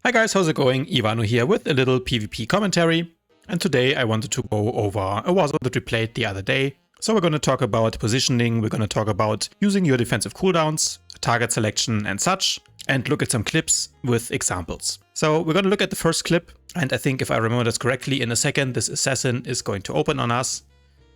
Hi guys, how's it going? Ivano here with a little PvP commentary. And today I wanted to go over a war zone that we played the other day. So we're going to talk about positioning, we're going to talk about using your defensive cooldowns, target selection and such, and look at some clips with examples. So we're going to look at the first clip, and I think if I remember this correctly, in a second this assassin is going to open on us.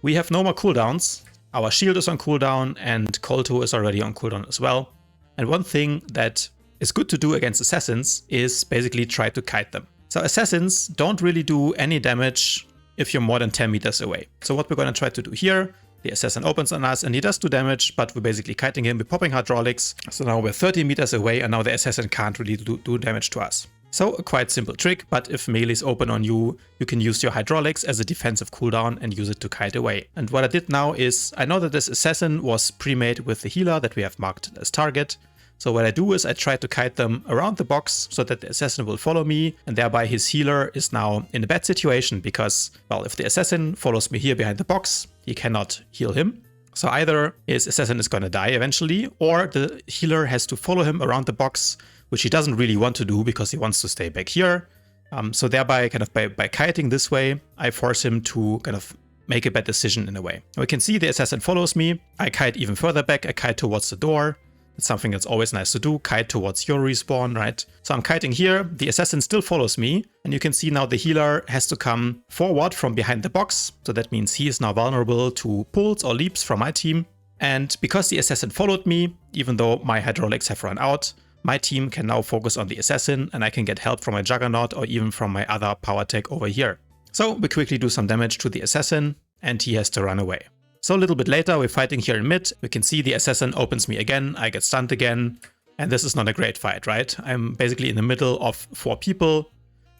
We have no more cooldowns, our shield is on cooldown and Kolto is already on cooldown as well. And one thing that is good to do against assassins is basically try to kite them. So assassins don't really do any damage if you're more than 10 meters away. So what we're going to try to do here, the assassin opens on us and he does do damage, but we're basically kiting him, we're popping hydraulics. So now we're 30 meters away and now the assassin can't really do damage to us. So a quite simple trick, but if melee is open on you, you can use your hydraulics as a defensive cooldown and use it to kite away. And what I did now is, I know that this assassin was pre-made with the healer that we have marked as target. So what I do is I try to kite them around the box so that the assassin will follow me, and thereby his healer is now in a bad situation because, well, if the assassin follows me here behind the box, he cannot heal him. So either his assassin is going to die eventually, or the healer has to follow him around the box, which he doesn't really want to do because he wants to stay back here. So thereby, kind of by kiting this way, I force him to kind of make a bad decision in a way. We can see the assassin follows me. I kite even further back. I kite towards the door. It's something that's always nice to do, kite towards your respawn, right? So I'm kiting here, the assassin still follows me, and you can see now the healer has to come forward from behind the box, so that means he is now vulnerable to pulls or leaps from my team. And because the assassin followed me, even though my hydraulics have run out, my team can now focus on the assassin and I can get help from my juggernaut or even from my other PowerTech over here. So we quickly do some damage to the assassin and he has to run away. So a little bit later, we're fighting here in mid. We can see the assassin opens me again, I get stunned again, and this is not a great fight, right? I'm basically in the middle of 4 people.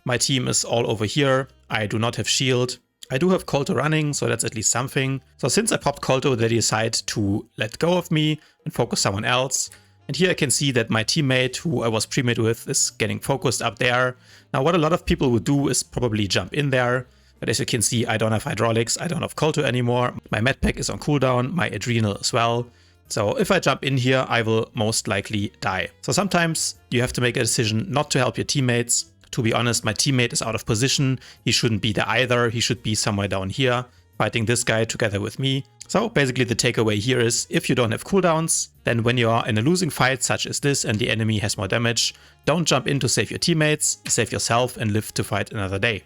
My team is all over here. I do not have shield. I do have Kolto running, so that's at least something. So since I popped Kolto, they decide to let go of me and focus someone else. And here I can see that my teammate, who I was pre-made with, is getting focused up there. Now what a lot of people would do is probably jump in there. But as you can see, I don't have hydraulics, I don't have Kolto anymore. My medpack is on cooldown, my adrenal as well. So if I jump in here, I will most likely die. So sometimes you have to make a decision not to help your teammates. To be honest, my teammate is out of position. He shouldn't be there either. He should be somewhere down here, fighting this guy together with me. So basically the takeaway here is, if you don't have cooldowns, then when you are in a losing fight such as this and the enemy has more damage, don't jump in to save your teammates, save yourself and live to fight another day.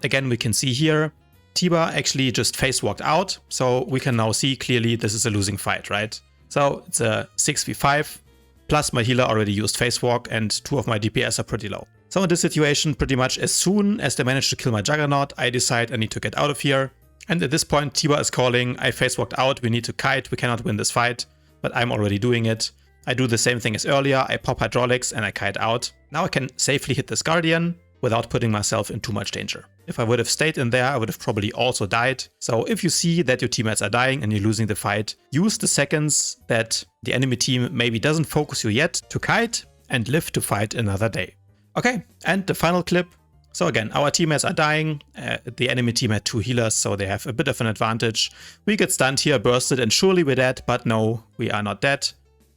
Again, we can see here, Tiba actually just face walked out, so we can now see clearly this is a losing fight, right? So it's a 6v5, plus my healer already used face walk and 2 of my DPS are pretty low. So in this situation, pretty much as soon as they manage to kill my juggernaut, I decide I need to get out of here. And at this point, Tiba is calling, I face walked out, we need to kite, we cannot win this fight, but I'm already doing it. I do the same thing as earlier, I pop hydraulics and I kite out. Now I can safely hit this guardian without putting myself in too much danger. If I would have stayed in there, I would have probably also died. So if you see that your teammates are dying and you're losing the fight, use the seconds that the enemy team maybe doesn't focus you yet to kite and live to fight another day. Okay, and the final clip. So again, our teammates are dying. The enemy team had 2 healers, so they have a bit of an advantage. We get stunned here, bursted, and surely we're dead, but no, we are not dead.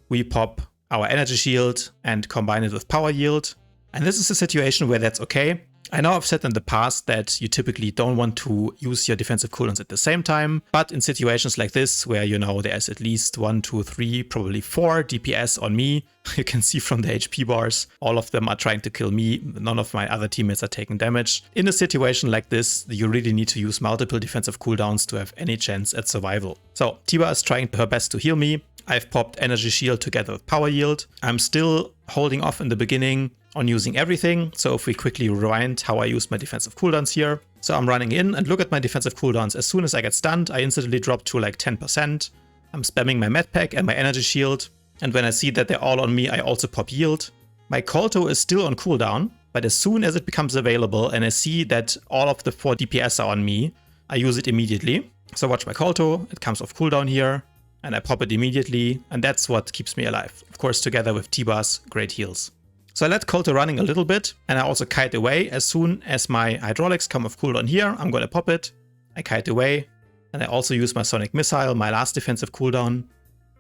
We pop our energy shield and combine it with power yield. And this is a situation where that's okay. I know I've said in the past that you typically don't want to use your defensive cooldowns at the same time, but in situations like this where you know there's at least 1, 2, 3, probably 4 DPS on me, you can see from the HP bars, all of them are trying to kill me, none of my other teammates are taking damage. In a situation like this, you really need to use multiple defensive cooldowns to have any chance at survival. So Tiba is trying her best to heal me. I've popped energy shield together with power yield. I'm still holding off in the beginning on using everything. So if we quickly rewind how I use my defensive cooldowns here. So I'm running in and look at my defensive cooldowns. As soon as I get stunned, I instantly drop to like 10%. I'm spamming my medpack and my energy shield. And when I see that they're all on me, I also pop yield. My Kolto is still on cooldown, but as soon as it becomes available and I see that all of the 4 DPS are on me, I use it immediately. So watch my Kolto, it comes off cooldown here, and I pop it immediately, and that's what keeps me alive. Of course, together with Tiba's great heals. So I let Kolto running a little bit, and I also kite away. As soon as my hydraulics come off cooldown here, I'm gonna pop it. I kite away, and I also use my sonic missile, my last defensive cooldown.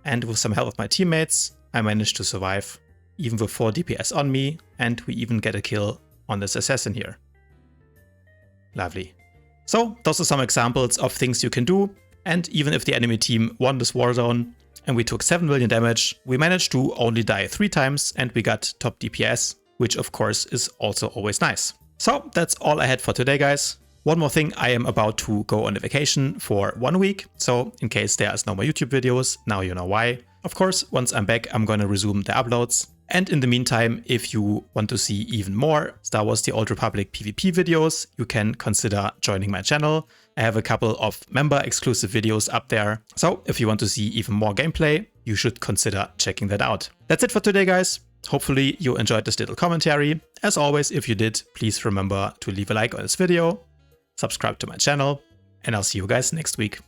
And with some help of my teammates, I managed to survive even with 4 DPS on me, and we even get a kill on this assassin here. Lovely. So those are some examples of things you can do, and even if the enemy team won this war zone and we took 7 million damage, we managed to only die 3 times and we got top DPS, which of course is also always nice. So that's all I had for today, guys. One more thing, I am about to go on a vacation for 1 week, so in case there is no more YouTube videos, now you know why. Of course, once I'm back, I'm gonna resume the uploads. And in the meantime, if you want to see even more Star Wars The Old Republic PvP videos, you can consider joining my channel. I have a couple of member exclusive videos up there. So if you want to see even more gameplay, you should consider checking that out. That's it for today, guys. Hopefully you enjoyed this little commentary. As always, if you did, please remember to leave a like on this video, subscribe to my channel, and I'll see you guys next week.